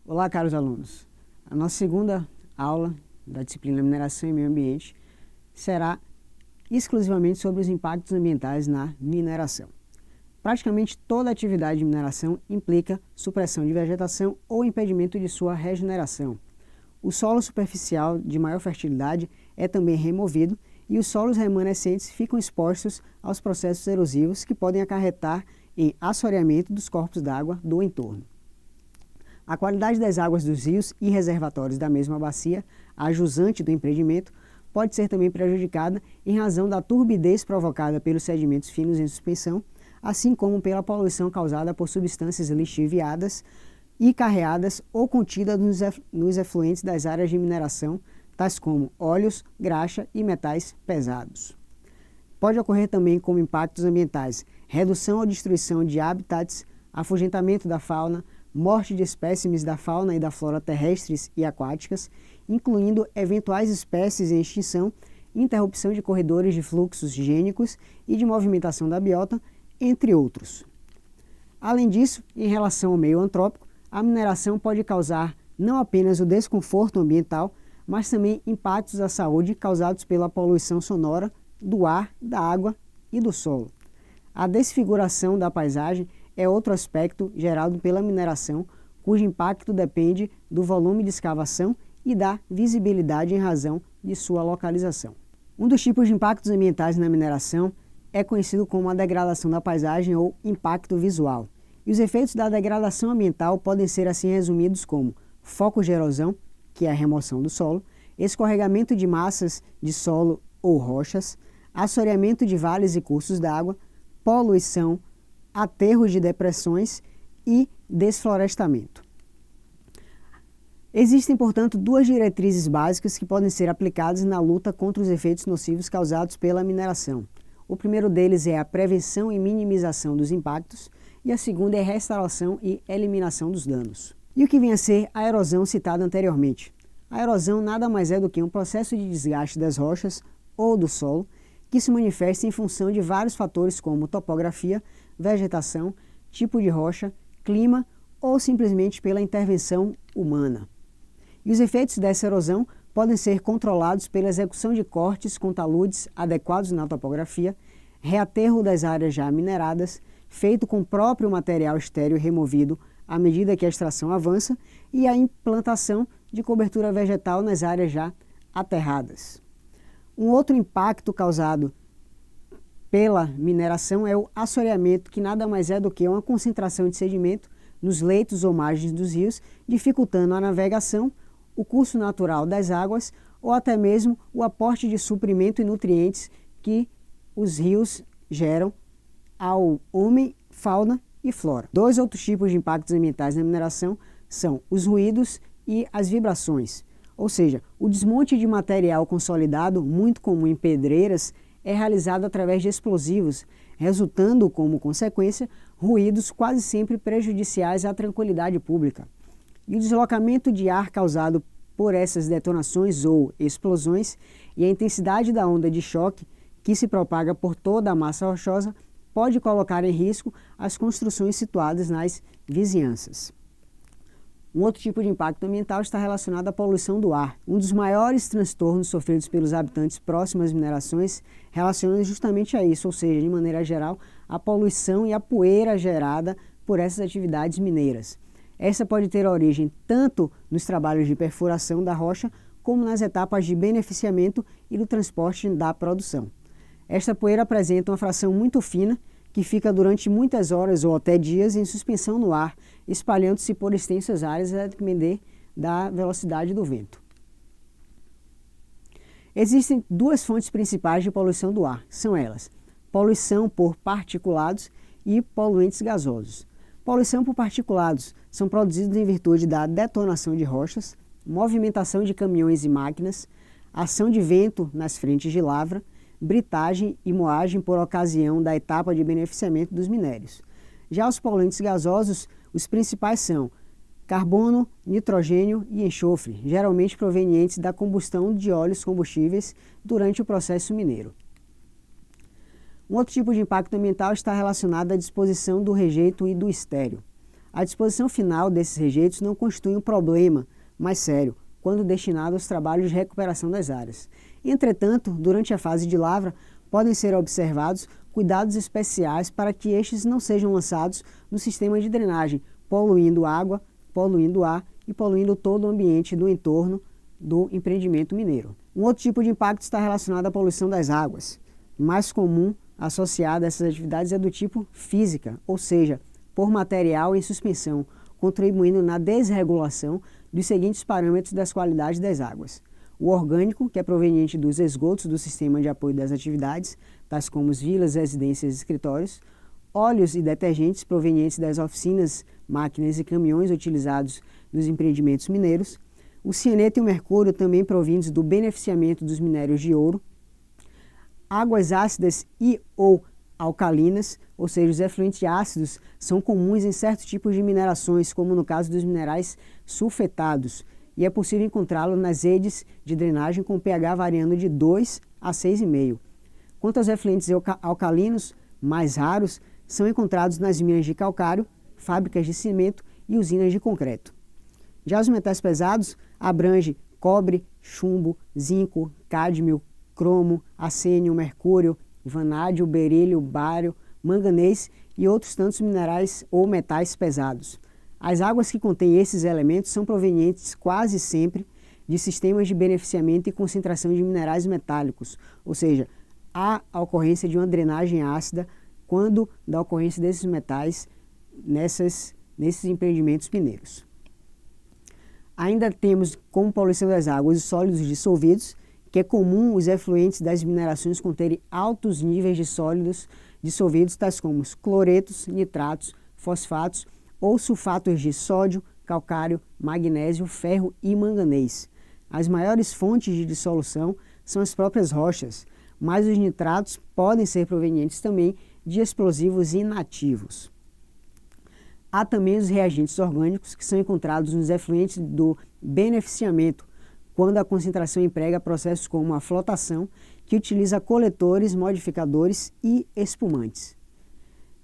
Olá, caros alunos. A nossa segunda aula da disciplina Mineração e Meio Ambiente será exclusivamente sobre os impactos ambientais na mineração. Praticamente toda atividade de mineração implica supressão de vegetação ou impedimento de sua regeneração. O solo superficial de maior fertilidade é também removido e os solos remanescentes ficam expostos aos processos erosivos que podem acarretar em assoreamento dos corpos d'água do entorno. A qualidade das águas dos rios e reservatórios da mesma bacia, a jusante do empreendimento, pode ser também prejudicada em razão da turbidez provocada pelos sedimentos finos em suspensão, assim como pela poluição causada por substâncias lixiviadas e carreadas ou contidas nos efluentes das áreas de mineração, tais como óleos, graxa e metais pesados. Pode ocorrer também como impactos ambientais redução ou destruição de habitats, afugentamento da fauna, morte de espécimes da fauna e da flora terrestres e aquáticas, incluindo eventuais espécies em extinção, interrupção de corredores de fluxos gênicos e de movimentação da biota, entre outros. Além disso, em relação ao meio antrópico, a mineração pode causar não apenas o desconforto ambiental, mas também impactos à saúde causados pela poluição sonora do ar, da água e do solo. A desfiguração da paisagem é outro aspecto gerado pela mineração, cujo impacto depende do volume de escavação e da visibilidade em razão de sua localização. Um dos tipos de impactos ambientais na mineração é conhecido como a degradação da paisagem ou impacto visual. E os efeitos da degradação ambiental podem ser assim resumidos como focos de erosão, que é a remoção do solo, escorregamento de massas de solo ou rochas, assoreamento de vales e cursos d'água, poluição, aterros de depressões e desflorestamento. Existem, portanto, duas diretrizes básicas que podem ser aplicadas na luta contra os efeitos nocivos causados pela mineração. O primeiro deles é a prevenção e minimização dos impactos e a segunda é a restauração e eliminação dos danos. E o que vem a ser a erosão citada anteriormente? A erosão nada mais é do que um processo de desgaste das rochas ou do solo que se manifesta em função de vários fatores como topografia, vegetação, tipo de rocha, clima ou simplesmente pela intervenção humana. E os efeitos dessa erosão podem ser controlados pela execução de cortes com taludes adequados na topografia, reaterro das áreas já mineradas, feito com o próprio material estéril removido à medida que a extração avança, e a implantação de cobertura vegetal nas áreas já aterradas. Um outro impacto causado pela mineração é o assoreamento, que nada mais é do que uma concentração de sedimento nos leitos ou margens dos rios, dificultando a navegação, o curso natural das águas ou até mesmo o aporte de suprimento e nutrientes que os rios geram ao homem, fauna e flora. Dois outros tipos de impactos ambientais na mineração são os ruídos e as vibrações. Ou seja, o desmonte de material consolidado, muito comum em pedreiras, é realizado através de explosivos, resultando, como consequência, ruídos quase sempre prejudiciais à tranquilidade pública. E o deslocamento de ar causado por essas detonações ou explosões e a intensidade da onda de choque que se propaga por toda a massa rochosa pode colocar em risco as construções situadas nas vizinhanças. Um outro tipo de impacto ambiental está relacionado à poluição do ar. Um dos maiores transtornos sofridos pelos habitantes próximos às minerações relaciona justamente a isso, ou seja, de maneira geral, a poluição e a poeira gerada por essas atividades mineiras. Essa pode ter origem tanto nos trabalhos de perfuração da rocha, como nas etapas de beneficiamento e do transporte da produção. Esta poeira apresenta uma fração muito fina, que fica durante muitas horas ou até dias em suspensão no ar, espalhando-se por extensas áreas a depender da velocidade do vento. Existem duas fontes principais de poluição do ar, são elas: poluição por particulados e poluentes gasosos. Poluição por particulados são produzidos em virtude da detonação de rochas, movimentação de caminhões e máquinas, ação de vento nas frentes de lavra, britagem e moagem por ocasião da etapa de beneficiamento dos minérios. Já os poluentes gasosos, os principais são carbono, nitrogênio e enxofre, geralmente provenientes da combustão de óleos combustíveis durante o processo mineiro. Um outro tipo de impacto ambiental está relacionado à disposição do rejeito e do estéreo. A disposição final desses rejeitos não constitui um problema mais sério quando destinado aos trabalhos de recuperação das áreas. Entretanto, durante a fase de lavra, podem ser observados cuidados especiais para que estes não sejam lançados no sistema de drenagem, poluindo água, poluindo ar e poluindo todo o ambiente do entorno do empreendimento mineiro. Um outro tipo de impacto está relacionado à poluição das águas. Mais comum associada a essas atividades é do tipo física, ou seja, por material em suspensão, contribuindo na desregulação dos seguintes parâmetros das qualidades das águas. O orgânico, que é proveniente dos esgotos do sistema de apoio das atividades, tais como vilas, residências e escritórios. Óleos e detergentes provenientes das oficinas, máquinas e caminhões utilizados nos empreendimentos mineiros. O cianeto e o mercúrio, também provindos do beneficiamento dos minérios de ouro. Águas ácidas e ou alcalinas, ou seja, os efluentes ácidos são comuns em certos tipos de minerações, como no caso dos minerais sulfetados, e é possível encontrá-lo nas redes de drenagem com pH variando de 2 a 6,5. Quanto aos efluentes alcalinos, mais raros, são encontrados nas minas de calcário, fábricas de cimento e usinas de concreto. Já os metais pesados abrangem cobre, chumbo, zinco, cádmio, cromo, arsênio, mercúrio, vanádio, berílio, bário, manganês e outros tantos minerais ou metais pesados. As águas que contêm esses elementos são provenientes quase sempre de sistemas de beneficiamento e concentração de minerais metálicos, ou seja, há a ocorrência de uma drenagem ácida quando da ocorrência desses metais nesses empreendimentos mineiros. Ainda temos como poluição das águas os sólidos dissolvidos, que é comum os efluentes das minerações conterem altos níveis de sólidos dissolvidos, tais como cloretos, nitratos, fosfatos ou sulfatos de sódio, calcário, magnésio, ferro e manganês. As maiores fontes de dissolução são as próprias rochas, mas os nitratos podem ser provenientes também de explosivos inativos. Há também os reagentes orgânicos que são encontrados nos efluentes do beneficiamento, quando a concentração emprega processos como a flotação, que utiliza coletores, modificadores e espumantes.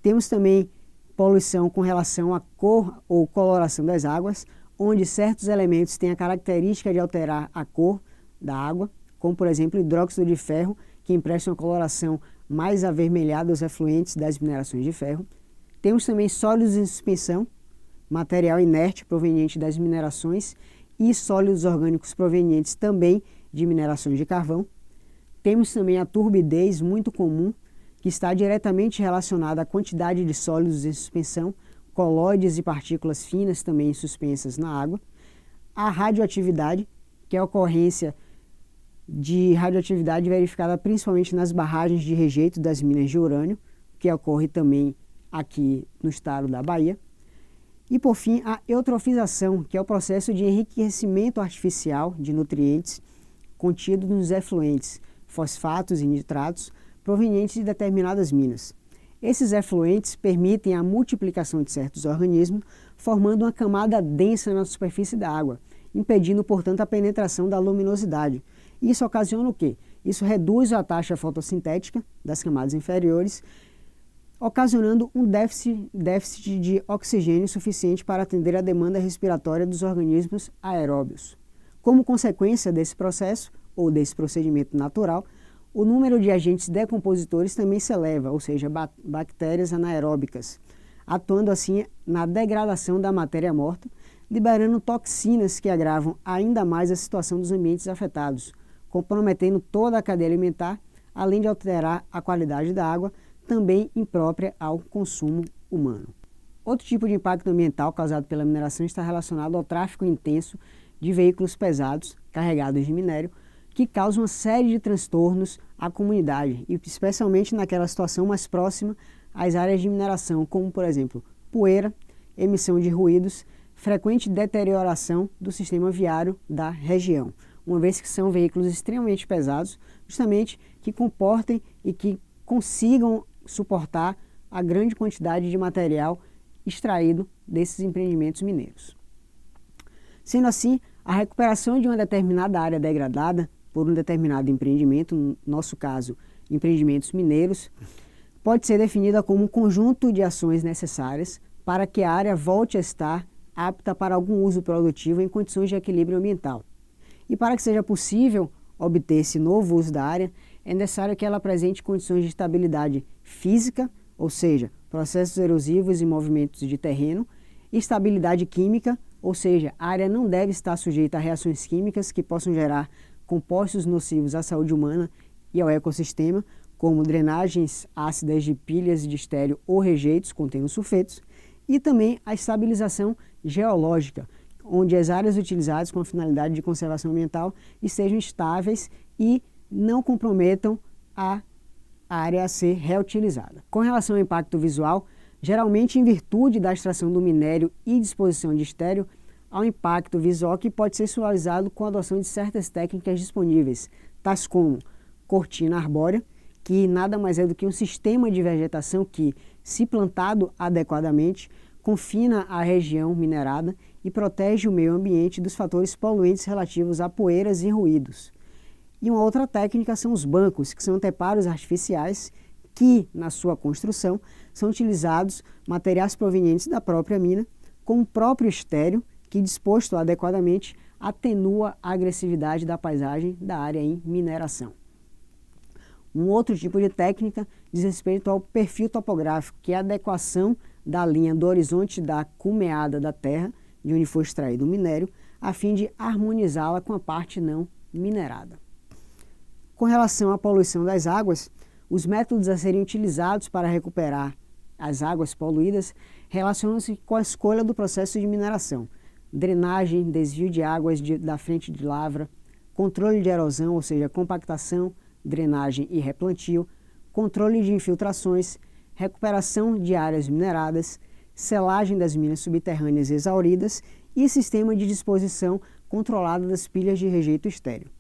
Temos também poluição com relação à cor ou coloração das águas, onde certos elementos têm a característica de alterar a cor da água, como por exemplo o hidróxido de ferro, que empresta uma coloração mais avermelhada aos efluentes das minerações de ferro. Temos também sólidos em suspensão, material inerte proveniente das minerações e sólidos orgânicos provenientes também de minerações de carvão. Temos também a turbidez, muito comum, que está diretamente relacionada à quantidade de sólidos em suspensão, colóides e partículas finas também suspensas na água. A radioatividade, que é a ocorrência de radioatividade verificada principalmente nas barragens de rejeito das minas de urânio, que ocorre também aqui no estado da Bahia. E, por fim, a eutrofização, que é o processo de enriquecimento artificial de nutrientes contidos nos efluentes, fosfatos e nitratos, provenientes de determinadas minas. Esses efluentes permitem a multiplicação de certos organismos, formando uma camada densa na superfície da água, impedindo, portanto, a penetração da luminosidade. Isso ocasiona o quê? Isso reduz a taxa fotossintética das camadas inferiores, ocasionando um déficit de oxigênio suficiente para atender a demanda respiratória dos organismos aeróbios. Como consequência desse processo, ou desse procedimento natural, o número de agentes decompositores também se eleva, ou seja, bactérias anaeróbicas, atuando assim na degradação da matéria morta, liberando toxinas que agravam ainda mais a situação dos ambientes afetados, comprometendo toda a cadeia alimentar, além de alterar a qualidade da água, também imprópria ao consumo humano. Outro tipo de impacto ambiental causado pela mineração está relacionado ao tráfego intenso de veículos pesados, carregados de minério, que causam uma série de transtornos à comunidade, e especialmente naquela situação mais próxima às áreas de mineração, como, por exemplo, poeira, emissão de ruídos, frequente deterioração do sistema viário da região, uma vez que são veículos extremamente pesados, justamente que comportem e que consigam suportar a grande quantidade de material extraído desses empreendimentos mineiros. Sendo assim, a recuperação de uma determinada área degradada por um determinado empreendimento, no nosso caso, empreendimentos mineiros, pode ser definida como um conjunto de ações necessárias para que a área volte a estar apta para algum uso produtivo em condições de equilíbrio ambiental. E para que seja possível obter esse novo uso da área, é necessário que ela apresente condições de estabilidade física, ou seja, processos erosivos e movimentos de terreno, e estabilidade química, ou seja, a área não deve estar sujeita a reações químicas que possam gerar compostos nocivos à saúde humana e ao ecossistema, como drenagens ácidas de pilhas de estéreo ou rejeitos contendo sulfetos, e também a estabilização geológica, onde as áreas utilizadas com a finalidade de conservação ambiental estejam estáveis e não comprometam a área a ser reutilizada. Com relação ao impacto visual, geralmente em virtude da extração do minério e disposição de estéreo, há um impacto visual que pode ser suavizado com a adoção de certas técnicas disponíveis, tais como cortina arbórea, que nada mais é do que um sistema de vegetação que, se plantado adequadamente, confina a região minerada e protege o meio ambiente dos fatores poluentes relativos a poeiras e ruídos. E uma outra técnica são os bancos, que são anteparos artificiais que, na sua construção, são utilizados materiais provenientes da própria mina, com o próprio estéreo, que, disposto adequadamente, atenua a agressividade da paisagem da área em mineração. Um outro tipo de técnica diz respeito ao perfil topográfico, que é a adequação da linha do horizonte da cumeada da terra, de onde foi extraído o minério, a fim de harmonizá-la com a parte não minerada. Com relação à poluição das águas, os métodos a serem utilizados para recuperar as águas poluídas relacionam-se com a escolha do processo de mineração, drenagem, desvio de águas da frente de lavra, controle de erosão, ou seja, compactação, drenagem e replantio, controle de infiltrações, recuperação de áreas mineradas, selagem das minas subterrâneas exauridas e sistema de disposição controlada das pilhas de rejeito estéreo.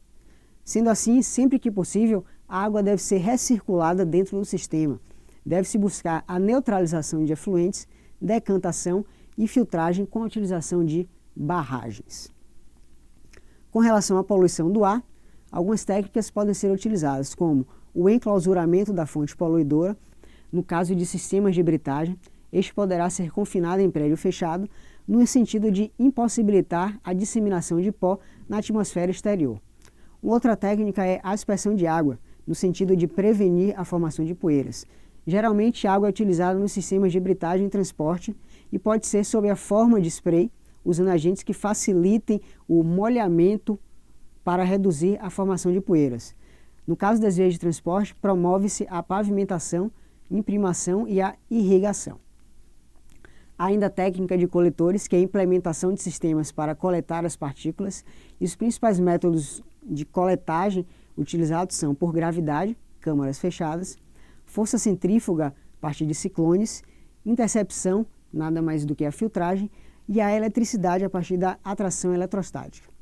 Sendo assim, sempre que possível, a água deve ser recirculada dentro do sistema. Deve-se buscar a neutralização de efluentes, decantação e filtragem com a utilização de barragens. Com relação à poluição do ar, algumas técnicas podem ser utilizadas, como o enclausuramento da fonte poluidora. No caso de sistemas de britagem, este poderá ser confinado em prédio fechado, no sentido de impossibilitar a disseminação de pó na atmosfera exterior. Outra técnica é a aspersão de água, no sentido de prevenir a formação de poeiras. Geralmente, a água é utilizada nos sistemas de britagem e transporte e pode ser sob a forma de spray, usando agentes que facilitem o molhamento para reduzir a formação de poeiras. No caso das vias de transporte, promove-se a pavimentação, imprimação e a irrigação. Há ainda a técnica de coletores, que é a implementação de sistemas para coletar as partículas, e os principais métodos de coletagem utilizados são por gravidade, câmaras fechadas, força centrífuga a partir de ciclones, intercepção, nada mais do que a filtragem, e a eletricidade a partir da atração eletrostática.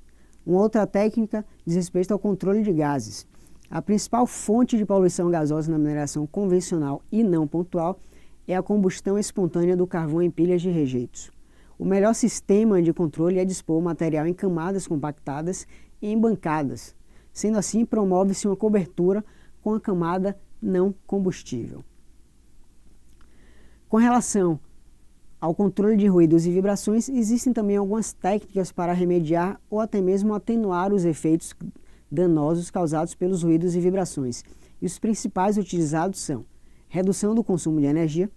Uma outra técnica diz respeito ao controle de gases. A principal fonte de poluição gasosa na mineração convencional e não pontual é a combustão espontânea do carvão em pilhas de rejeitos. O melhor sistema de controle é dispor o material em camadas compactadas e em bancadas. Sendo assim, promove-se uma cobertura com a camada não combustível. Com relação ao controle de ruídos e vibrações, existem também algumas técnicas para remediar ou até mesmo atenuar os efeitos danosos causados pelos ruídos e vibrações. E os principais utilizados são redução do consumo de energia,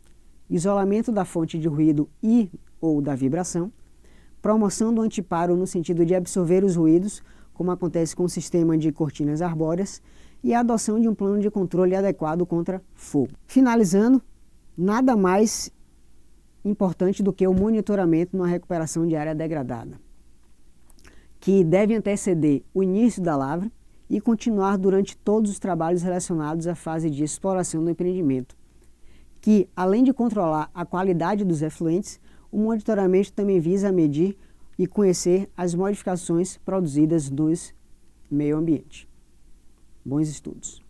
isolamento da fonte de ruído e ou da vibração, promoção do antiparo no sentido de absorver os ruídos, como acontece com o sistema de cortinas arbóreas, e a adoção de um plano de controle adequado contra fogo. Finalizando, nada mais importante do que o monitoramento na recuperação de área degradada, que deve anteceder o início da lavra e continuar durante todos os trabalhos relacionados à fase de exploração do empreendimento, que, além de controlar a qualidade dos efluentes, o monitoramento também visa medir e conhecer as modificações produzidas no meio ambiente. Bons estudos!